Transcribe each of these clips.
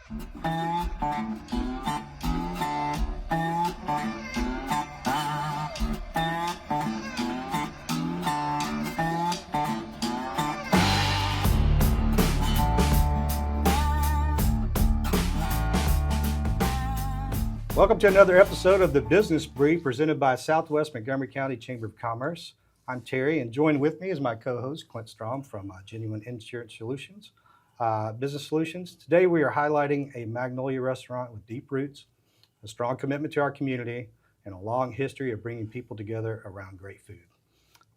Welcome to another episode of The Business Brief presented by Southwest Montgomery County Chamber of Commerce. I'm Terry, and joined with me is my co-host, Clint Strom from Genuine Insurance Solutions, Business Solutions. Today we are highlighting a Magnolia restaurant with deep roots, a strong commitment to our community, and a long history of bringing people together around great food.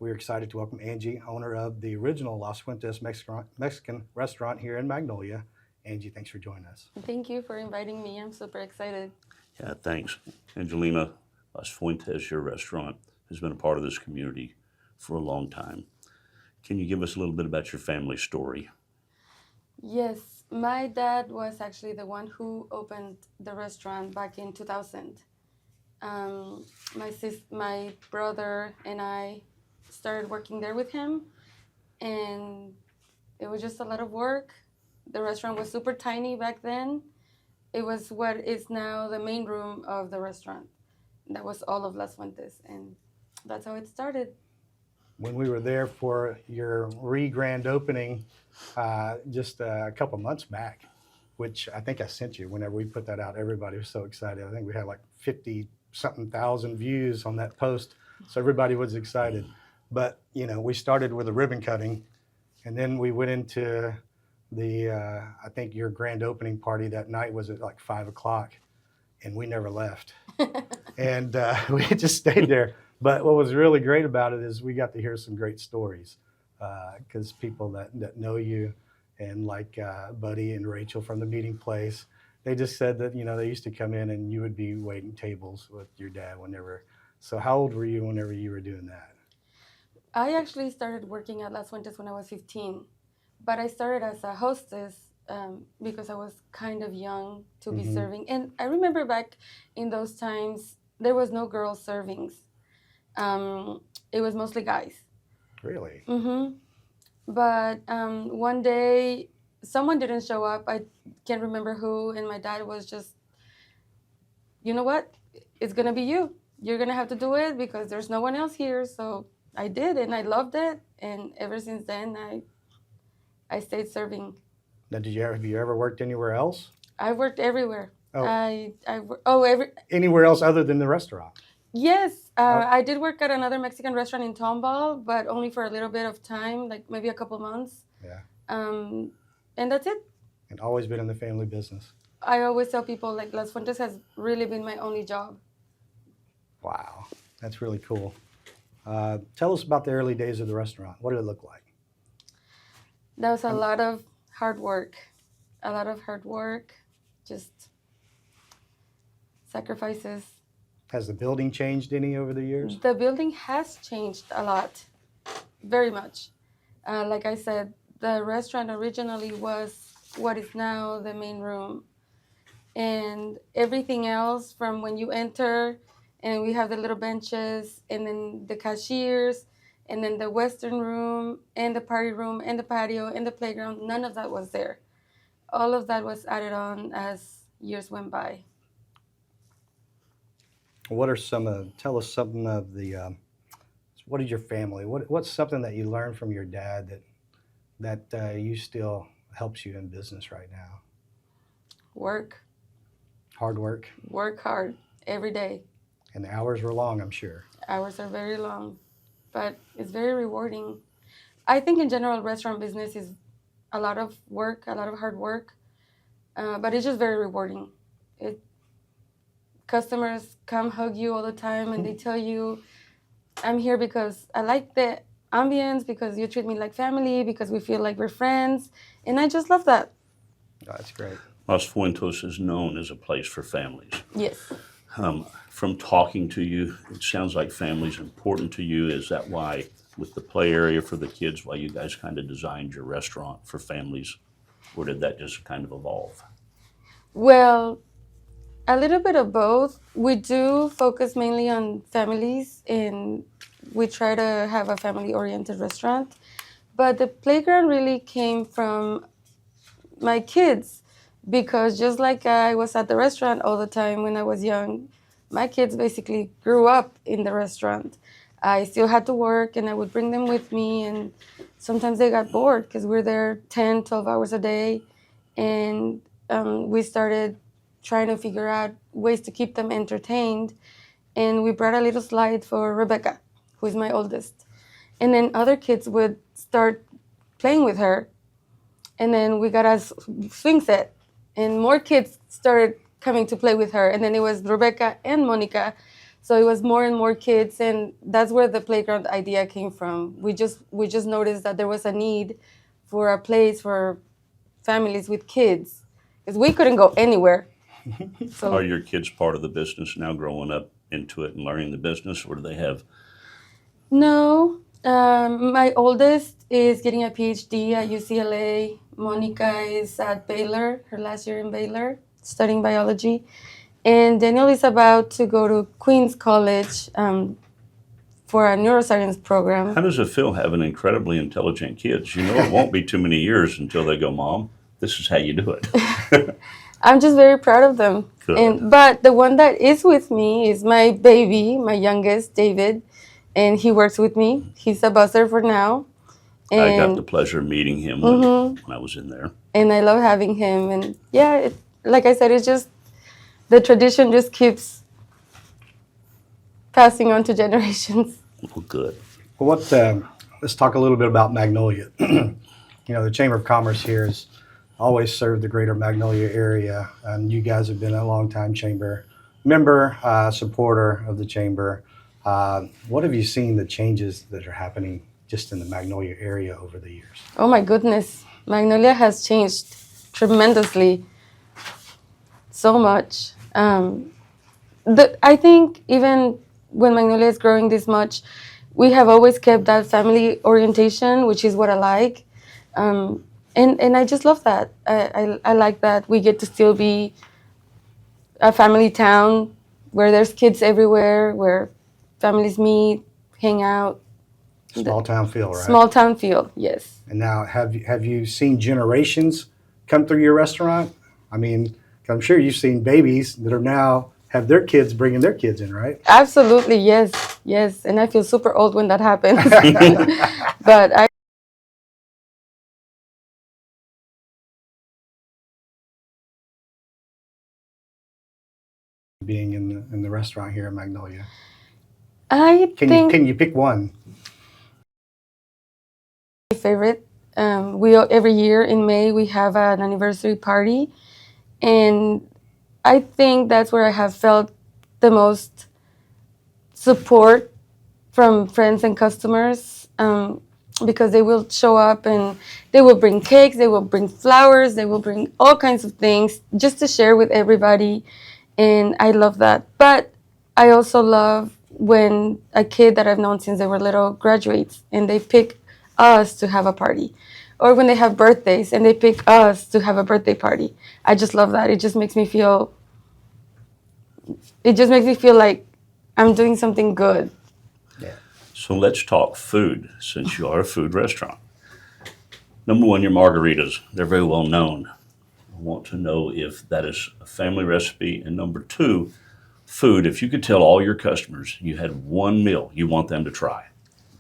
We're excited to welcome Ange, owner of the original Las Fuentes Mexican restaurant here in Magnolia. Ange, thanks for joining us. Thank you for inviting me. I'm super excited. Yeah, thanks. Angelina, Las Fuentes, your restaurant, has been a part of this community for a long time. Can you give us a little bit about your family story? Yes, my dad was actually the one who opened the restaurant back in 2000. My brother and I started working there with him, and it was just a lot of work. The restaurant was super tiny back then. It was what is now the main room of the restaurant. That was all of Las Fuentes, and that's how it started. When we were there for your grand opening just a couple months back, which I think I sent you whenever we put that out, everybody was so excited. I think we had like 50-something thousand views on that post, so everybody was excited. But, you know, we started with a ribbon cutting, and then we went into I think your grand opening party that night was at like 5 o'clock, and we never left. And we just stayed there. But what was really great about it is we got to hear some great stories because people that know you, and like Buddy and Rachel from the meeting place, they just said that, you know, they used to come in and you would be waiting tables with your dad whenever. So how old were you whenever you were doing that? I actually started working at Las Fuentes when I was 15. But I started as a hostess because I was kind of young to be serving. And I remember back in those times, there was no girls servings. It was mostly guys. Really? Mm-hmm. But one day, someone didn't show up. I can't remember who. And my dad was just, you know what? It's going to be you. You're going to have to do it because there's no one else here. So I did, and I loved it. And ever since then, I stayed serving. Now, have you ever worked anywhere else? I worked everywhere. Oh. Anywhere else other than the restaurant? Yes. I did work at another Mexican restaurant in Tomball, but only for a little bit of time, like maybe a couple months. Yeah. And that's it. And always been in the family business. I always tell people, like, Las Fuentes has really been my only job. Wow. That's really cool. Tell us about the early days of the restaurant. What did it look like? That was a lot of hard work, just sacrifices. Has the building changed any over the years? The building has changed a lot, very much. Like I said, the restaurant originally was what is now the main room. And everything else from when you enter, and we have the little benches, and then the cashiers, and then the Western room, and the party room, and the patio, and the playground, none of that was there. All of that was added on as years went by. What are tell us something of what is your family? What's something that you learned from your dad that you still helps you in business right now? Work. Hard work? Work hard every day. And the hours were long, I'm sure. Hours are very long. But it's very rewarding. I think in general, restaurant business is a lot of work, a lot of hard work, but it's just very rewarding. Customers come hug you all the time, and they tell you, I'm here because I like the ambience, because you treat me like family, because we feel like we're friends, and I just love that. Oh, that's great. Las Fuentes is known as a place for families. Yes. From talking to you, it sounds like family's important to you. Is that why, with the play area for the kids, why you guys kind of designed your restaurant for families? Or did that just kind of evolve? Well, a little bit of both. We do focus mainly on families, and we try to have a family-oriented restaurant. But the playground really came from my kids. because just like I was at the restaurant all the time when I was young, my kids basically grew up in the restaurant. I still had to work and I would bring them with me, and sometimes they got bored because we're there 10, 12 hours a day. And we started trying to figure out ways to keep them entertained. And we brought a little slide for Rebecca, who is my oldest. And then other kids would start playing with her. And then we got a swing set, and more kids started coming to play with her. And then it was Rebecca and Monica. So it was more and more kids, and that's where the playground idea came from. We just noticed that there was a need for a place for families with kids, because we couldn't go anywhere. So Are your kids part of the business now, growing up into it and learning the business, or do they have? no, my oldest is getting a PhD at UCLA. Monica is at Baylor, her last year in Baylor, studying biology. And Daniel is about to go to Queens College for a neuroscience program. How does it feel having incredibly intelligent kids? You know, it won't be too many years until they go, Mom, this is how you do it. I'm just very proud of them. Good. But the one that is with me is my baby, my youngest, David, and he works with me. He's a buzzer for now. I got And the pleasure of meeting him when I was in there. and I love having him. And yeah, like I said, it's just the tradition just keeps passing on to generations. Well, good. Well, let's talk a little bit about Magnolia. The Chamber of Commerce here has always served the greater Magnolia area, and you guys have been a longtime chamber member, supporter of the chamber. What have you seen the changes that are happening just in the Magnolia area over the years? Oh my goodness, Magnolia has changed tremendously. So much. I think even when Magnolia is growing this much, we have always kept that family orientation, which is what I like. And I just love that. I like that we get to still be a family town where there's kids everywhere, where families meet, hang out. Small town feel, right? Small town feel, yes. And now, have you seen generations come through your restaurant? I mean, I'm sure you've seen babies that are now have their kids bringing their kids in, right? Absolutely, yes. And I feel super old when that happens. But I Being in the restaurant here in Magnolia, think can you pick one? my favorite. Every year in May we have an anniversary party, and I think that's where I have felt the most support from friends and customers, because they will show up and they will bring cakes, they will bring flowers, they will bring all kinds of things just to share with everybody, and I love that. But I also love when a kid that I've known since they were little graduates and they pick us to have a party, or when they have birthdays and they pick us to have a birthday party. I just love that. It just makes me feel like I'm doing something good. Yeah. So let's talk food, since you are a food restaurant. Number one, your margaritas. They're very well known. I want to know if that is a family recipe. And number two, food. If you could tell all your customers you had one meal you want them to try,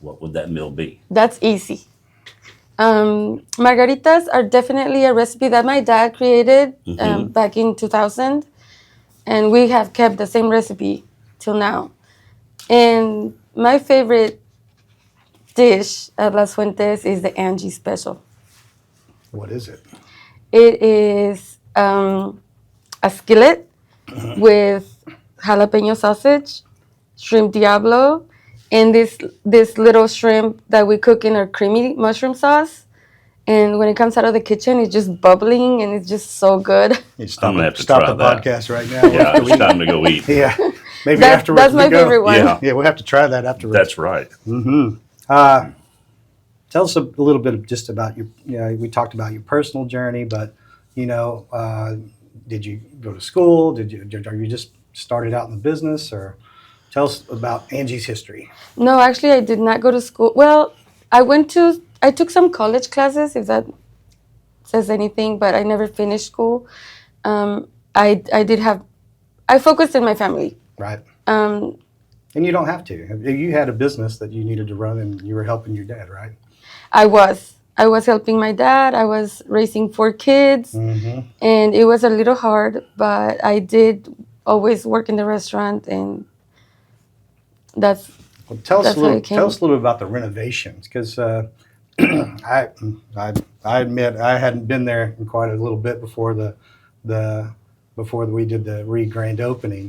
what would that meal be? That's easy. Margaritas are definitely a recipe that my dad created back in 2000, and we have kept the same recipe till now. And my favorite dish at Las Fuentes is the Ange special. What is it? It is a skillet with jalapeno sausage, shrimp diablo, and this little shrimp that we cook in our creamy mushroom sauce. And when it comes out of the kitchen, it's just bubbling and it's just so good. You I'm gonna have to stop try the that. podcast right now. Yeah, it's time to go eat. Yeah. Maybe That's afterwards. my we go. favorite one. Yeah. Yeah, we'll have to try that afterwards. That's right. Tell us a little bit just about your. We talked about your personal journey, but did you go to school? Are you just started out in the business, or tell us about Angie's history? No, actually, I did not go to school. Well, I took some college classes, if that says anything, but I never finished school. I did have, I focused in my family. Right. Um, And you don't have to. You had a business that you needed to run, and you were helping your dad, right? I was helping my dad. I was raising 4 kids, Mm-hmm. and it was a little hard, but I did always work in the restaurant, and that's Well, tell us that's a how little. it Tell came. us a little bit about the renovations, because I, I I admit I hadn't been there in quite a little bit the before we did the grand opening,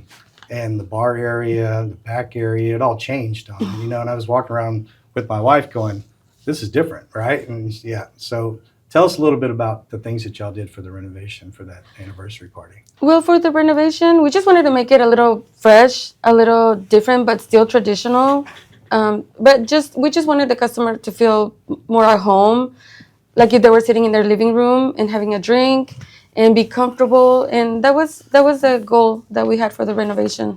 and the bar area, the back area, it all changed on me, And I was walking around with my wife going, "This is different, right?" And yeah, so tell us a little bit about the things that y'all did for the renovation for that anniversary party. Well, for the renovation, we just wanted to make it a little fresh, a little different, but still traditional. But we just wanted the customer to feel more at home, like if they were sitting in their living room and having a drink and be comfortable. And that was the goal that we had for the renovation.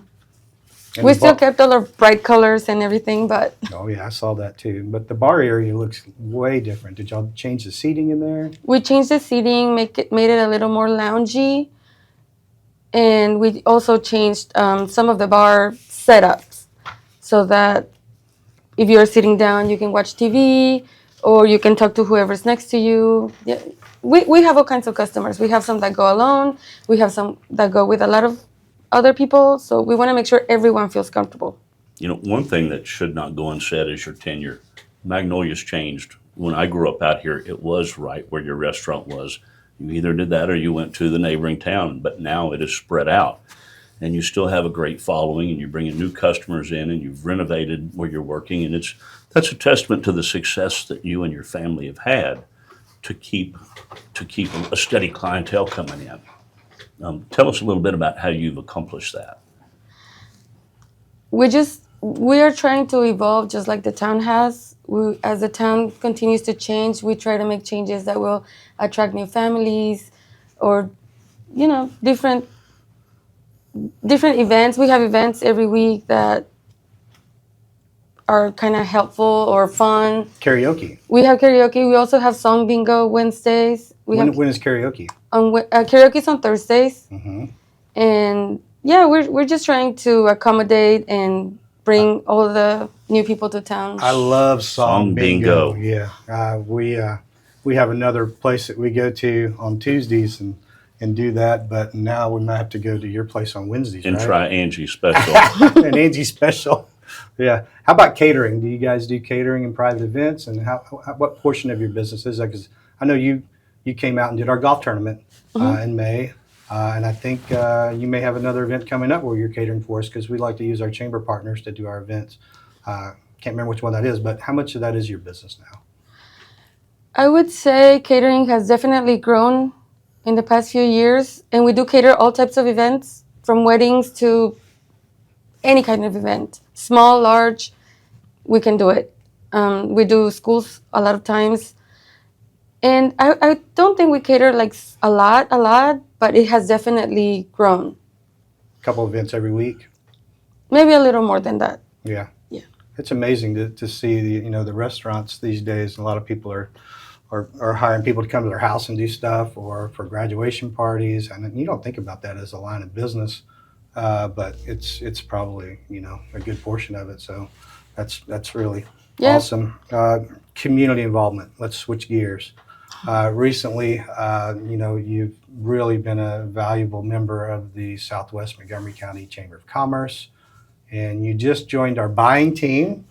And We the still bar, kept all our bright colors and everything, but oh yeah, I saw that too. But the bar area looks way different. Did y'all change the seating in there? we changed the seating, made it a little more loungy, and we also changed some of the bar setups so that if you're sitting down, you can watch TV or you can talk to whoever's next to you. Yeah. We have all kinds of customers. We have some that go alone. We have some that go with a lot of other people. So we want to make sure everyone feels comfortable. One thing that should not go unsaid is your tenure. Magnolia's changed. When I grew up out here, it was right where your restaurant was. You either did that or you went to the neighboring town, but now it is spread out. And you still have a great following, and you're bringing new customers in, and you've renovated where you're working, and that's a testament to the success that you and your family have had to keep a steady clientele coming in. Tell us a little bit about how you've accomplished that. We are trying to evolve just like the town has. As the town continues to change, we try to make changes that will attract new families or, different events. We have events every week that are kind of helpful or fun. Karaoke. We have karaoke. We also have song bingo Wednesdays. When is karaoke? Karaoke's on Thursdays, Mm-hmm. and yeah, we're just trying to accommodate and bring all the new people to town. I love song Song bingo. bingo. Yeah, we have another place that we go to on Tuesdays and do that. But now we might have to go to your place on Wednesdays, And right? try Angie special. An Angie special. Yeah. How about catering? Do you guys do catering and private events? And what portion of your business is that? Because I know you came out and did our golf tournament in May. And I think you may have another event coming up where you're catering for us because we like to use our chamber partners to do our events. Can't remember which one that is, but how much of that is your business now? I would say catering has definitely grown in the past few years, and we do cater all types of events, from weddings to any kind of event, small, large. We can do it. We do schools a lot of times, and I don't think we cater like a lot, but it has definitely grown. A couple events every week. Maybe a little more than that. Yeah. Yeah. It's amazing to see the restaurants these days. A lot of people are hiring people to come to their house and do stuff, or for graduation parties. And you don't think about that as a line of business, but it's probably a good portion of it. So that's really Yeah. awesome. Community involvement. Let's switch gears. Recently, you've really been a valuable member of the Southwest Montgomery County Chamber of Commerce, and you just joined our buying team,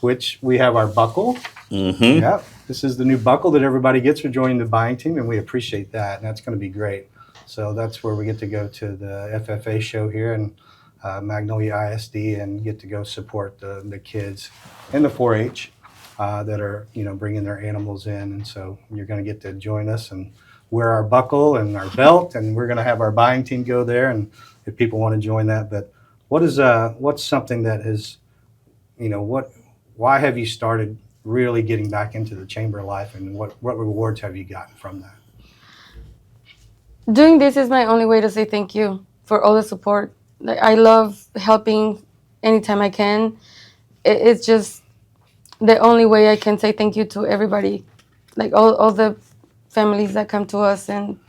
which we have our buckle. Mm-hmm. Yeah, this is the new buckle that everybody gets for joining the buying team, and we appreciate that, and that's going to be great. So that's where we get to go to the FFA show here in Magnolia ISD and get to go support the kids in the 4-H that are bringing their animals in, and so you're going to get to join us and wear our buckle and our belt, and we're going to have our buying team go there, and if people want to join that. But what's something that has, why have you started really getting back into the chamber life, and what rewards have you gotten from that? Doing this is my only way to say thank you for all the support. Like, I love helping anytime I can. It's just the only way I can say thank you to everybody, like all the families that come to us, and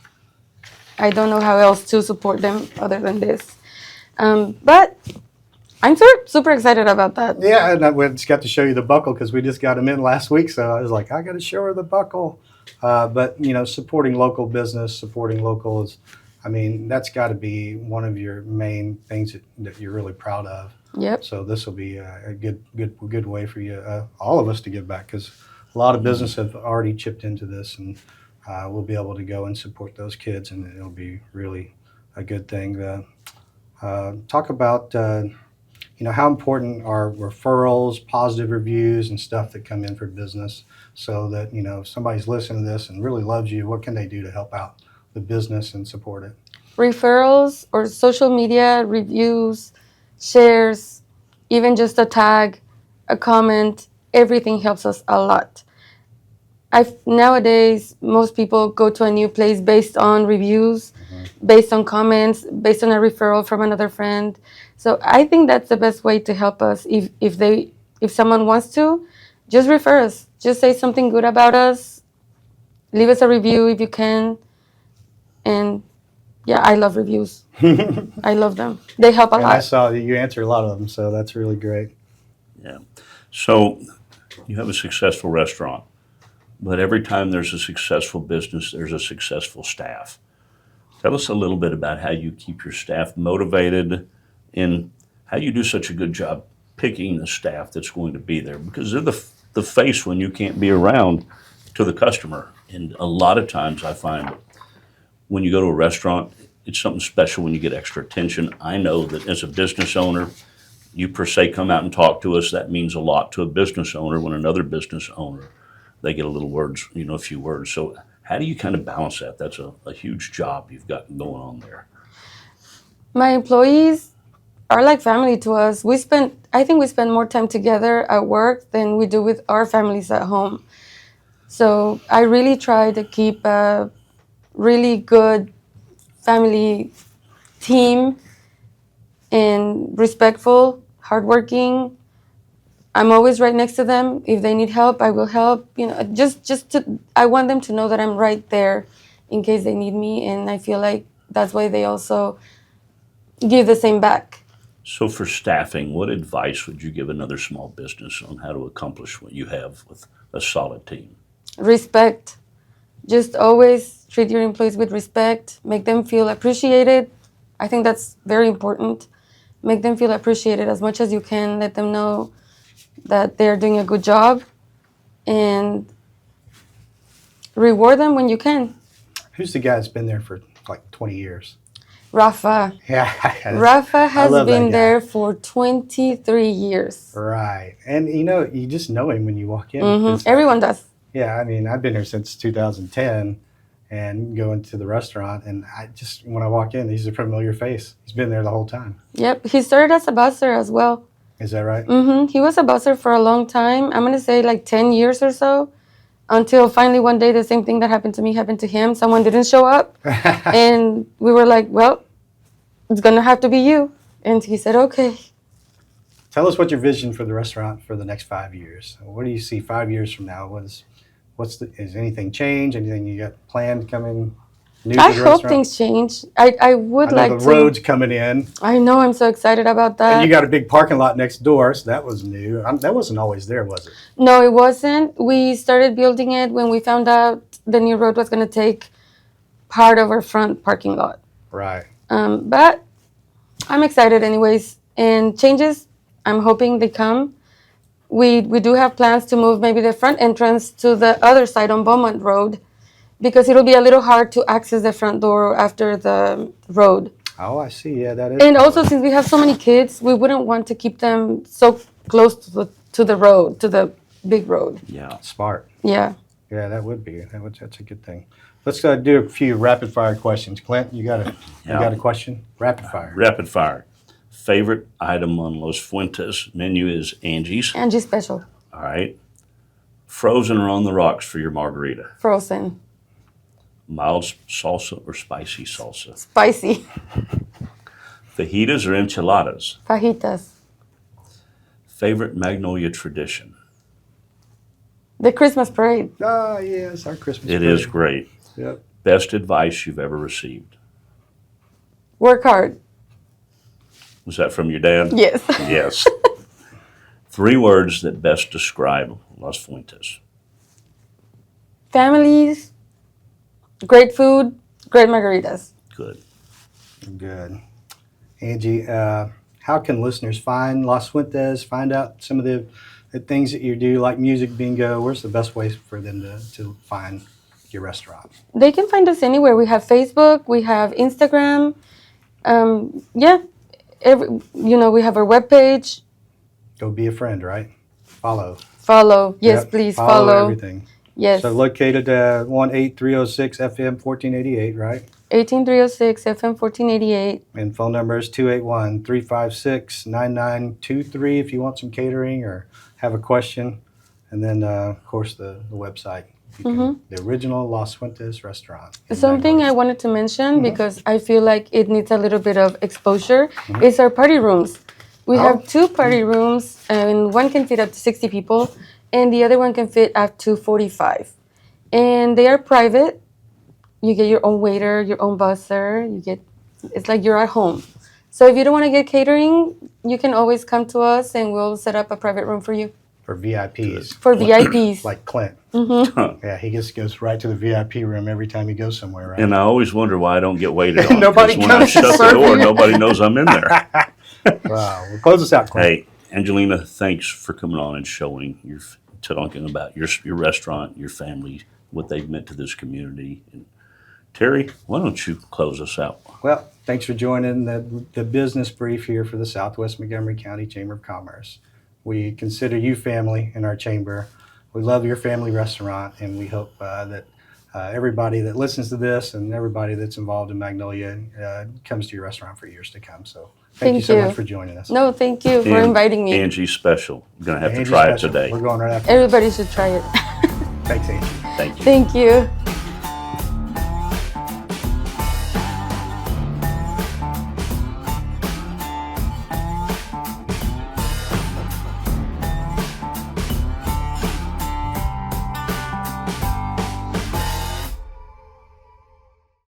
I don't know how else to support them other than this. But I'm super excited about that. Yeah, and I just got to show you the buckle because we just got them in last week. So I was like, I got to show her the buckle. But supporting local business, supporting locals, I mean, that's got to be one of your main things that you're really proud of. Yep. So this will be a good way for you, all of us, to give back, because a lot of business have already chipped into this, and we'll be able to go and support those kids, and it'll be really a good thing. Talk about how important are referrals, positive reviews, and stuff that come in for business, so that if somebody's listening to this and really loves you, what can they do to help out the business and support it? Referrals or social media reviews, shares, even just a tag, a comment, everything helps us a lot. Nowadays, most people go to a new place based on reviews, based on comments, based on a referral from another friend. So I think that's the best way to help us. If someone wants to, just refer us. Just say something good about us. Leave us a review if you can. And yeah, I love reviews. I love them. They help a And I lot. saw that you answer a lot of them, so that's really great. Yeah. So you have a successful restaurant, but every time there's a successful business, there's a successful staff. Tell us a little bit about how you keep your staff motivated and how you do such a good job picking the staff that's going to be there, because they're the face when you can't be around to the customer. And a lot of times I find when you go to a restaurant, it's something special when you get extra attention. I know that as a business owner, you per se come out and talk to us. That means a lot to a business owner when another business owner, they get a little words, a few words. So how do you kind of balance that? That's a huge job you've got going on there. My employees are like family to us. I think we spend more time together at work than we do with our families at home. So I really try to keep a really good family team, and respectful, hardworking. I'm always right next to them. If they need help, I will help. I want them to know that I'm right there in case they need me, and I feel like that's why they also give the same back. So for staffing, what advice would you give another small business on how to accomplish what you have with a solid team? Respect. Just always treat your employees with respect. Make them feel appreciated. I think that's very important. Make them feel appreciated as much as you can. Let them know that they're doing a good job, and reward them when you can. Who's the guy that's been there for like 20 years? Rafa. Yeah. Rafa has love that been guy. there for 23 years. Right. And you just know him when you walk in. 'Cause, Everyone does. Yeah, I mean, I've been here since 2010 and going to the restaurant, and when I walk in, he's a familiar face. He's been there the whole time. Yep. He started as a busser as well. Is that right? He was a busser for a long time. I'm going to say like 10 years or so, until finally one day the same thing that happened to me happened to him. Someone didn't show up, and we were like, well, it's going to have to be you. And he said, okay. Tell us what your vision for the restaurant for the next 5 years. What do you see 5 years from now? Is anything change? Anything you got planned coming new to I the hope restaurant? things change. I would I know like the to. road's coming in. I know. I'm so excited about that. And you got a big parking lot next door, so that was new. That wasn't always there, was it? No, it wasn't. We started building it when we found out the new road was going to take part of our front parking lot. Right. But I'm excited anyways. And changes, I'm hoping they come. We do have plans to move maybe the front entrance to the other side on Beaumont Road, because it'll be a little hard to access the front door after the road. Oh, I see. Yeah, that is. And also, since we have so many kids, we wouldn't want to keep them so close to the road, to the big road. Yeah. Smart. Yeah. Yeah, that would be. That's a good thing. Let's do a few rapid fire questions. Clint, you got a question? Rapid fire. Rapid fire. Favorite item on Las Fuentes menu is Ange's. Angie special. All right. Frozen or on the rocks for your margarita? Frozen. Mild salsa or spicy salsa? Spicy. Fajitas or enchiladas? Fajitas. Favorite Magnolia tradition? The Christmas parade. Oh, yes, our Christmas It parade. is great. Yep. Best advice you've ever received? Work hard. Was that from your dad? Yes. Yes. 3 words that best describe Las Fuentes. Families, great food, great margaritas. Good. Good. Angie, how can listeners find Las Fuentes, find out some of the things that you do, like music bingo? Where's the best way for them to find your restaurant? They can find us anywhere. We have Facebook, we have Instagram. Yeah, we have our webpage. Go be a friend, right? Follow. Follow. Yes, Yep, please follow follow. everything. Yes. So located at 18306 FM 1488, right? 18306 FM 1488. And phone number is 281-356-9923 if you want some catering or have a question. And then, of course, the website. The original Las Fuentes restaurant. Something I wanted to mention, because I feel like it needs a little bit of exposure, is our party rooms. We have 2 party rooms, and one can fit up to 60 people, and the other one can fit up to 45. And they are private. You get your own waiter, your own busser. It's like you're at home. So if you don't want to get catering, you can always come to us, and we'll set up a private room for you. For VIPs. For VIPs. Like Clint. Yeah, he just goes right to the VIP room every time he goes somewhere, right? And I always wonder why I don't get waited on. Nobody 'cause when I comes to shut the serve door, you. nobody knows I'm in there. Wow. Well, close us out, Clint. Hey, Angelina, thanks for coming on and showing talking about your restaurant, your family, what they've meant to this community. And Terry, why don't you close us out? Well, thanks for joining the business brief here for the Southwest Montgomery County Chamber of Commerce. We consider you family in our chamber. We love your family restaurant, and we hope that everybody that listens to this and everybody that's involved in Magnolia comes to your restaurant for years to come. So thank you so much for joining us. No, thank you for inviting me. Angie's special. I'm going to have Angie's to try special. it today. We're going right after. Everybody should try it. Thanks, Angie. Thank you. Thank you.